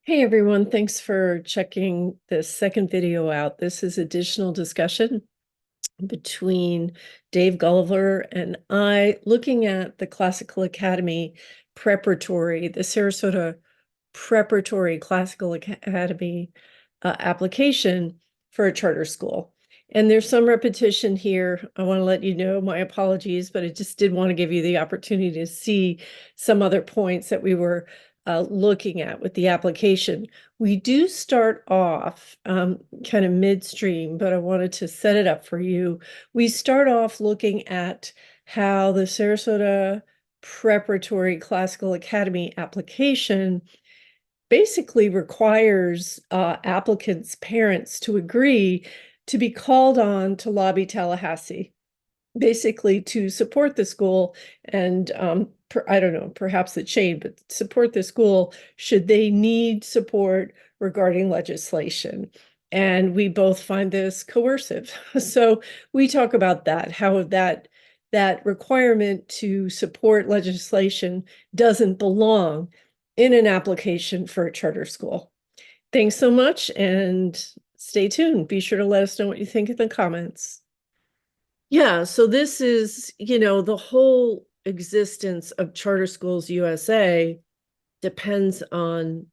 Hey everyone, thanks for checking this second video out. This is additional discussion between Dave Gulliver and I looking at the Classical Academy Preparatory, the Sarasota Preparatory Classical Academy application for a charter school. And there's some repetition here. I want to let you know my apologies, but I just did want to give you the opportunity to see some other points that we were looking at with the application. We do start off kind of midstream, but I wanted to set it up for you. We start off looking at how the Sarasota Preparatory Classical Academy application basically requires applicants' parents to agree to be called on to lobby Tallahassee, basically to support the school and I don't know, perhaps the chain, but support the school should they need support regarding legislation. And we both find this coercive. So we talk about that, how that requirement to support legislation doesn't belong in an application for a charter school. Thanks so much and stay tuned. Be sure to let us know what you think in the comments. Yeah, so this is, the whole existence of Charter Schools USA depends on,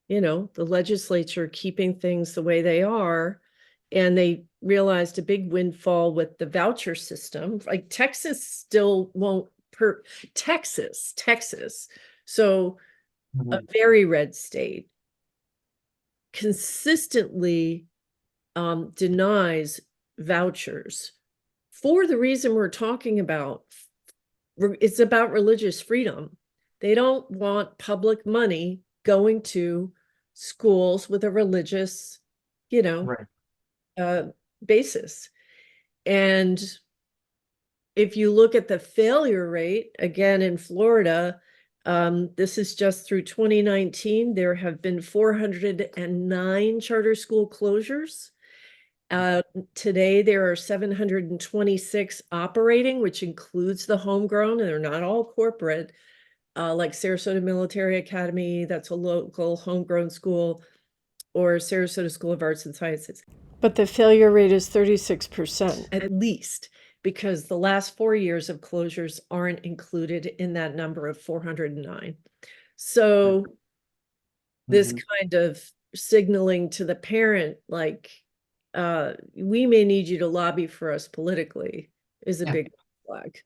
the legislature keeping things the way they are. And they realized a big windfall with the voucher system. Like Texas still won't Texas. So a very red state consistently denies vouchers for the reason we're talking about. It's about religious freedom. They don't want public money going to schools with a religious, Right. basis. And if you look at the failure rate, again, in Florida, this is just through 2019, there have been 409 charter school closures. Today, there are 726 operating, which includes the homegrown, and they're not all corporate, like Sarasota Military Academy, that's a local homegrown school, or Sarasota School of Arts and Sciences. But the failure rate is 36% at least, because the last 4 years of closures aren't included in that number of 409. So this kind of signaling to the parent, like, we may need you to lobby for us politically, is a Yeah. big flag.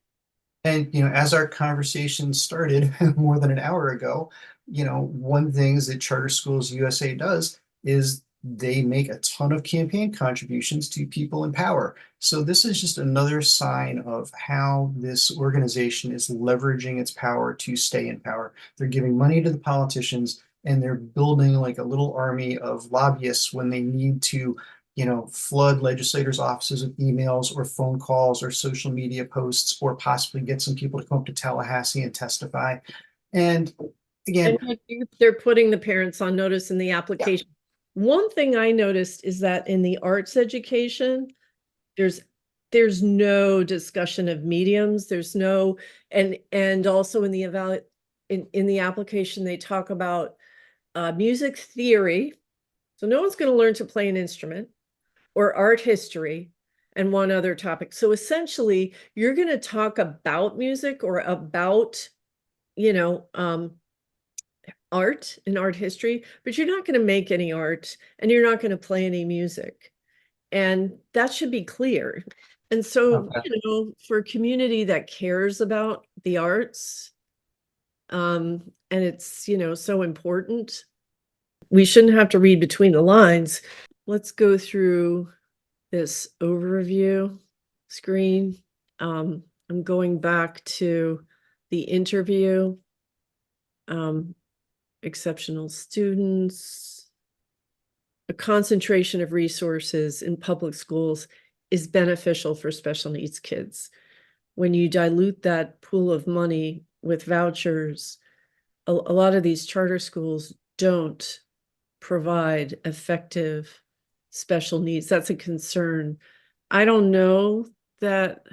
And, as our conversation started more than an hour ago, one thing that Charter Schools USA does is they make a ton of campaign contributions to people in power. So this is just another sign of how this organization is leveraging its power to stay in power. They're giving money to the politicians and they're building like a little army of lobbyists when they need to flood legislators' offices with emails or phone calls or social media posts, or possibly get some people to come up to Tallahassee and testify. And again, And they're putting the parents on notice in the yeah, application. One thing I noticed is that in the arts education, there's no discussion of mediums. There's no, and also in the in the application, they talk about music theory. So no one's going to learn to play an instrument, or art history, and one other topic. So essentially, you're going to talk about music or about, you know, art and art history, but you're not going to make any art and you're not going to play any music. And that should be clear. And so, okay. For a community that cares about the arts, and it's, so important, we shouldn't have to read between the lines. Let's go through this overview screen. I'm going back to the interview. Exceptional students. A concentration of resources in public schools is beneficial for special needs kids. When you dilute that pool of money with vouchers, a lot of these charter schools don't provide effective special needs. That's a concern. I don't know that.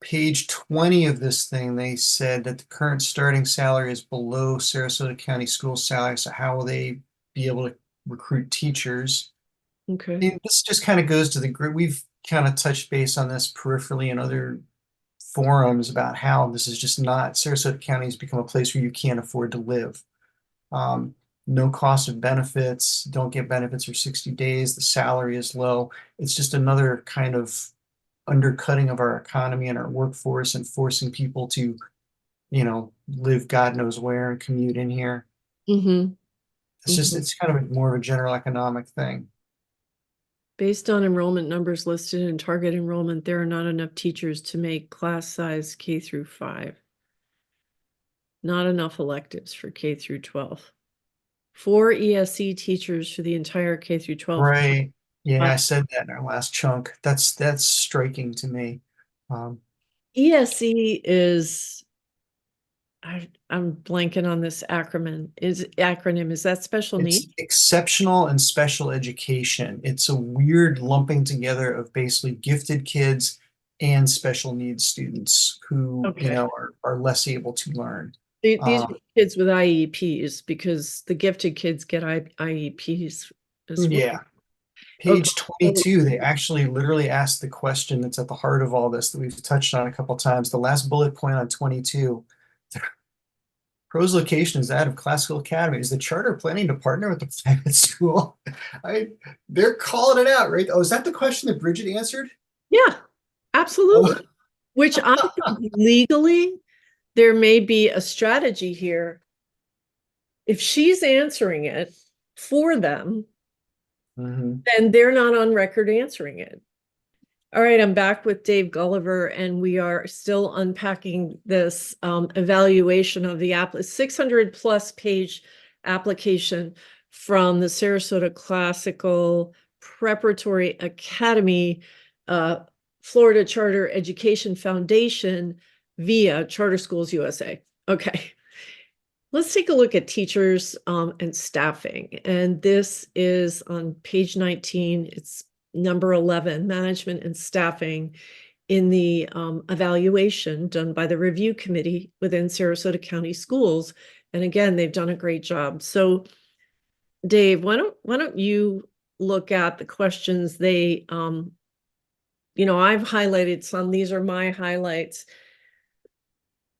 Page 20 of this thing, they said that the current starting salary is below Sarasota County school salary. So how will they be able to recruit teachers. Okay. And this just kind of goes to the group. We've kind of touched base on this peripherally in other forums about how this is just not, Sarasota County has become a place where you can't afford to live. Um, no cost of benefits, don't get benefits for 60 days, the salary is low. It's just another kind of undercutting of our economy and our workforce and forcing people to, live God knows where and commute in here. Mm-hmm. It's kind of more of a general economic thing. Based on enrollment numbers listed in target enrollment, there are not enough teachers to make class size K through 5. Not enough electives for K through 12. 4 ESC teachers for the entire K through 12. Right. Yeah, I said that in our last chunk. That's striking to me. ESC is, I'm blanking on this acronym. Is that special It's need? exceptional and special education. It's a weird lumping together of basically gifted kids and special needs students who, Okay. are less able to learn. These are kids with IEPs because the gifted kids get IEPs as well. Yeah. Okay. Page 22, they actually literally asked the question that's at the heart of all this that we've touched on a couple times. The last bullet point on 22. Pros location is that of Classical Academy. Is the charter planning to partner with the private school? They're calling it out, right? Oh, is that the question that Bridget answered? Yeah, absolutely. Which I think legally, there may be a strategy here. If she's answering it for them, Mhm. then they're not on record answering it. All right, I'm back with Dave Gulliver, and we are still unpacking this evaluation of the 600 plus page application from the Sarasota Classical Preparatory Academy, Florida Charter Education Foundation via Charter Schools USA. Okay. Let's take a look at teachers and staffing. And this is on page 19. It's number 11, management and staffing in the evaluation done by the review committee within Sarasota County Schools. And again, they've done a great job. So Dave, why don't you look at the questions they, I've highlighted some, these are my highlights.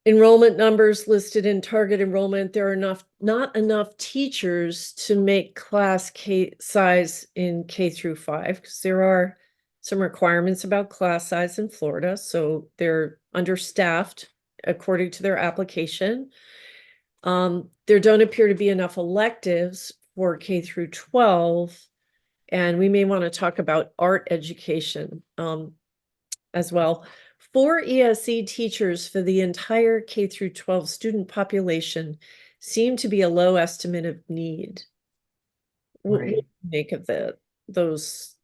Enrollment numbers listed in target enrollment, there are not enough teachers to make class K size in K through 5 because there are some requirements about class size in Florida, so they're understaffed according to their application. There don't appear to be enough electives for K through 12, and we may want to talk about art education as well. 4 ESC teachers for the entire K through 12 student population seem to be a low estimate of need. What do you Right. make of those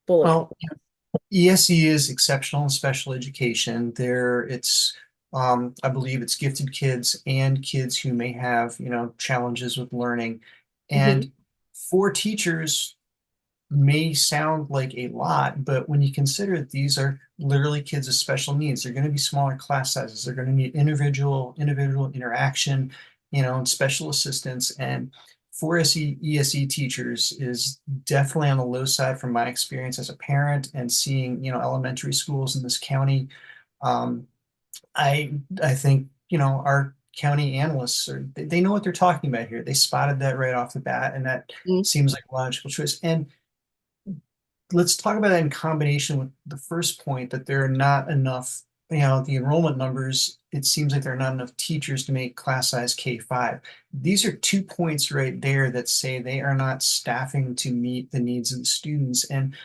bullet Well, points? ESE is exceptional and special education. I believe it's gifted kids and kids who may have, challenges with learning. Mhm. And for teachers, may sound like a lot, but when you consider that these are literally kids with special needs, they're going to be smaller class sizes. They're going to need individual interaction, and special assistance. And 4SE ESE teachers is definitely on the low side from my experience as a parent and seeing, elementary schools in this county. Um, I think, our county analysts they know what they're talking about here. They spotted that right off the bat, and that Mhm. seems like a logical choice. And let's talk about that in combination with the first point that there are not enough, the enrollment numbers, it seems like there are not enough teachers to make class size K5. These are 2 points right there that say they are not staffing to meet the needs of the students. And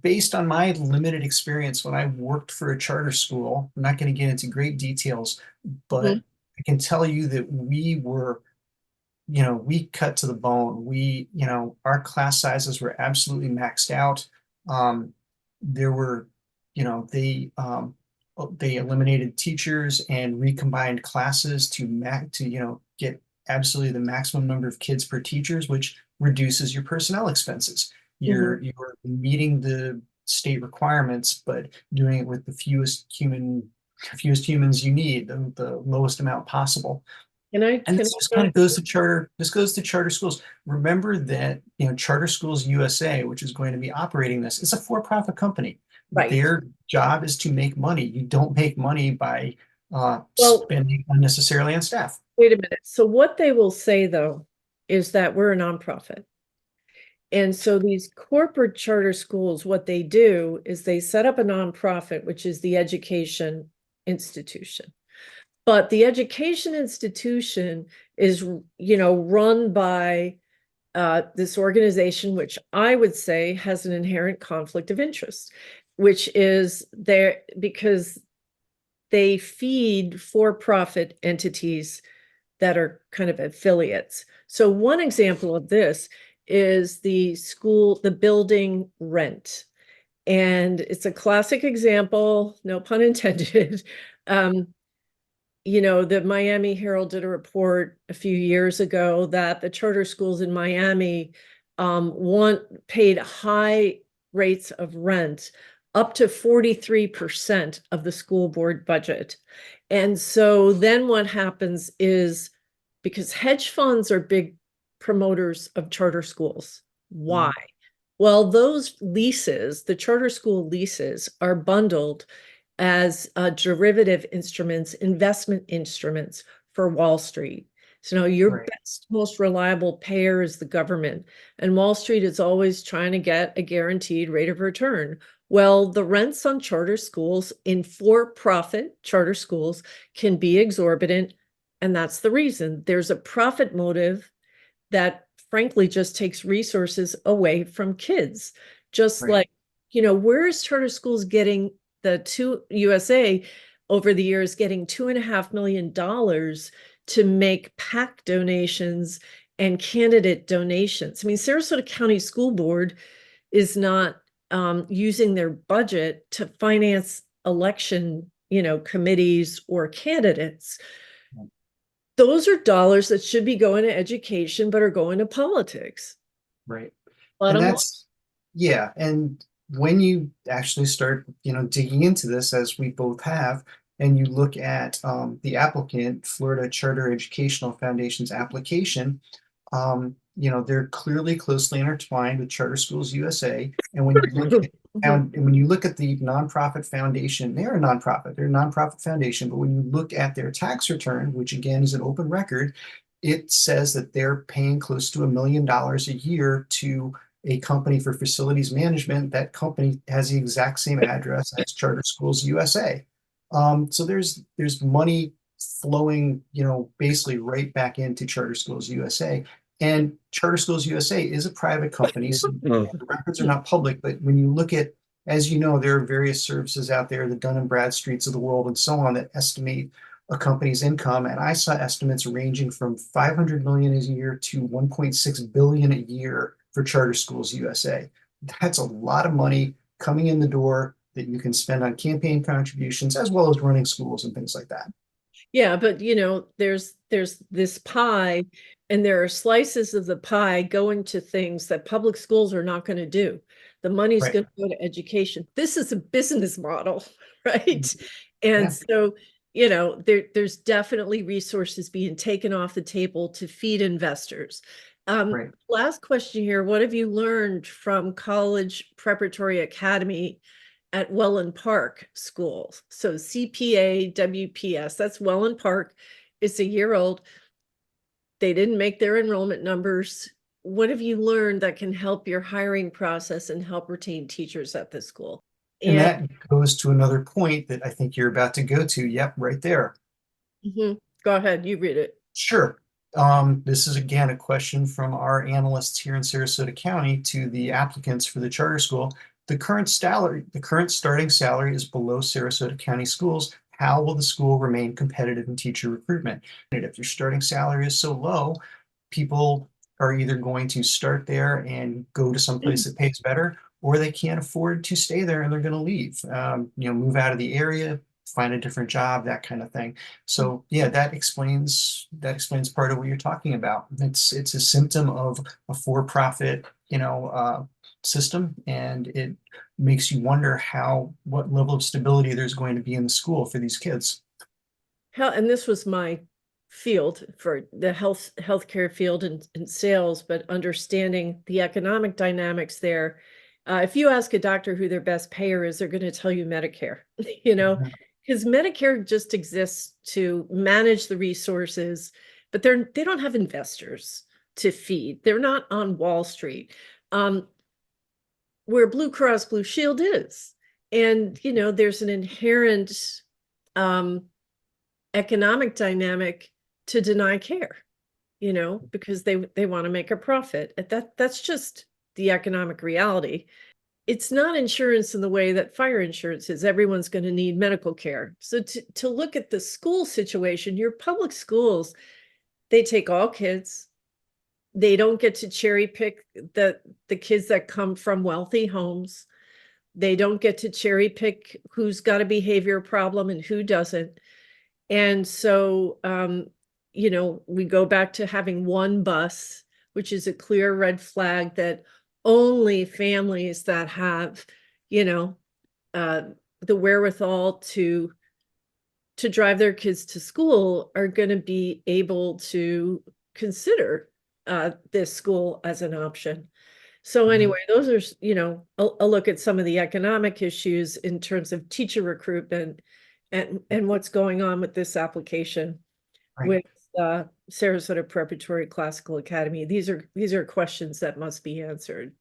based on my limited experience when I worked for a charter school, I'm not going to get into great details, but Mhm. I can tell you that we cut to the bone. Our class sizes were absolutely maxed out. There were, they eliminated teachers and recombined classes to get absolutely the maximum number of kids per teachers, which reduces your personnel expenses. Mhm. You're meeting the state requirements, but doing it with the fewest humans you need, the lowest amount possible. And can this just kind of goes to charter schools. Remember that, Charter Schools USA, which is going to be operating this, it's a for-profit company. right. Their job is to make money. You don't make money by Well, spending unnecessarily on staff. wait a minute. So what they will say though is that we're a nonprofit. And so these corporate charter schools, what they do is they set up a nonprofit, which is the education institution. But the education institution is, run by this organization, which I would say has an inherent conflict of interest, which is there because they feed for-profit entities that are kind of affiliates. So one example of this is the building rent. And it's a classic example, no pun intended. The Miami Herald did a report a few years ago that the charter schools in Miami paid high rates of rent, up to 43% of the school board budget. And so then what happens is, because hedge funds are big promoters of charter schools. Why? Well, those leases, the charter school leases, are bundled as derivative instruments, investment instruments for Wall Street. So now your Right. best, most reliable payer is the government, and Wall Street is always trying to get a guaranteed rate of return. Well, the rents on charter schools in for-profit charter schools can be exorbitant, and that's the reason. There's a profit motive that frankly just takes resources away from kids. Just Right. like, where is charter schools getting USA over the years getting $2.5 million to make PAC donations and candidate donations? I mean, Sarasota County School Board is not using their budget to finance election, committees or candidates. Those are dollars that should be going to education, but are going to politics. Right. And Bottom line. yeah. And when you actually start, digging into this, as we both have, and you look at the applicant, Florida Charter Educational Foundation's application, they're clearly closely intertwined with Charter Schools USA. And when you look at and when you look at the nonprofit foundation, they're a nonprofit, they're a nonprofit foundation. But when you look at their tax return, which again is an open record, it says that they're paying close to $1 million a year to a company for facilities management. That company has the exact same address as Charter Schools USA. So there's money flowing, basically right back into Charter Schools USA. And Charter Schools USA is a private company, so the records are not public. But when you look at, as you know, there are various services out there, the Dun and Bradstreets of the world and so on, that estimate a company's income. And I saw estimates ranging from 500 million a year to 1.6 billion a year for Charter Schools USA. That's a lot of money coming in the door that you can spend on campaign contributions as well as running schools and things like that. Yeah, but there's this pie, and there are slices of the pie going to things that public schools are not going to do. The money's Right. going to go to education. This is a business model, right? Mhm. And Yeah. so, there's definitely resources being taken off the table to feed investors. Right. Last question here. What have you learned from College Preparatory Academy at Welland Park School? So CPA, WPS, that's Welland Park. It's a year old. They didn't make their enrollment numbers. What have you learned that can help your hiring process and help retain teachers at this school? And And that goes to another point that I think you're about to go to. Yep, right there. Go ahead, you read it. Sure. This is again a question from our analysts here in Sarasota County to the applicants for the charter school. The current starting salary is below Sarasota County schools. How will the school remain competitive in teacher recruitment? And if your starting salary is so low, people are either going to start there and go to some place that pays better, or they can't afford to stay there and they're going to leave, move out of the area, find a different job, that kind of thing. So yeah, that explains part of what you're talking about. It's a symptom of a for-profit, system, and it makes you wonder what level of stability there's going to be in the school for these kids. Hell, and this was my field for the healthcare field and sales, but understanding the economic dynamics there. If you ask a doctor who their best payer is, they're going to tell you Medicare, you know, because Medicare just exists to manage the resources, but they don't have investors to feed. They're not on Wall Street, where Blue Cross Blue Shield is. And, you know, there's an inherent economic dynamic to deny care, you know, because they want to make a profit. That's just the economic reality. It's not insurance in the way that fire insurance is. Everyone's going to need medical care. So to look at the school situation, your public schools, they take all kids. They don't get to cherry pick the kids that come from wealthy homes. They don't get to cherry pick who's got a behavior problem and who doesn't. And so, you know, we go back to having one bus, which is a clear red flag that only families that have, you know, the wherewithal to drive their kids to school are going to be able to consider this school as an option. So anyway, those are, you know, a look at some of the economic issues in terms of teacher recruitment and what's going on with this application with Sarasota Preparatory Classical Academy. These are questions that must be answered.